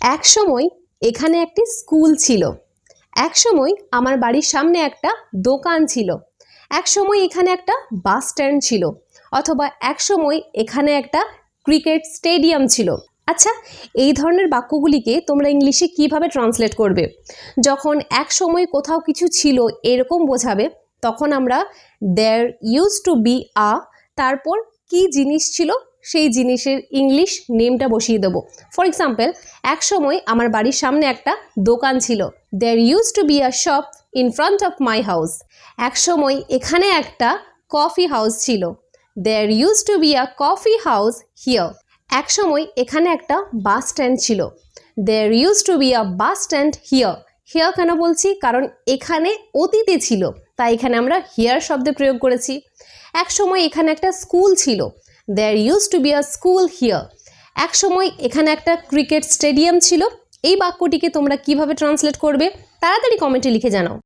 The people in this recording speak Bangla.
এক সময় এখানে একটি স্কুল ছিল। এক সময় আমার বাড়ির সামনে একটা দোকান ছিল। এক সময় এখানে একটা বাস স্ট্যান্ড ছিল, অথবা এক সময় এখানে একটা ক্রিকেট স্টেডিয়াম ছিল। আচ্ছা, এই ধরনের বাক্যগুলিকে তোমরা ইংলিশে কিভাবে ট্রান্সলেট করবে? যখন এক সময় কোথাও কিছু ছিল এরকম বোঝাবে, তখন আমরা দেয়ার ইউজ টু বি আ, তারপর কি জিনিস ছিল সেই জিনিসের ইংলিশ নেমটা বসিয়ে দেবো। ফর এক্সাম্পল, এক সময় আমার বাড়ির সামনে একটা দোকান ছিল। There use to be a shop in front of my house. এক সময় এখানে একটা কফি হাউস ছিল। There use to be a coffee house here. এক সময় এখানে একটা বাস স্ট্যান্ড ছিল। There use to be a bus stand here. Here কেন বলছি? কারণ এখানে অতীতে ছিল, তাই এখানে আমরা হিয়ার শব্দে প্রয়োগ করেছি। এক সময় এখানে একটা স্কুল ছিল। There use to be a school here. এক সময় এখানে একটা ক্রিকেট স্টেডিয়াম ছিল। এই বাক্যটিকে তোমরা কিভাবে ট্রান্সলেট করবে তাড়াতাড়ি কমেন্টে লিখে জানাও।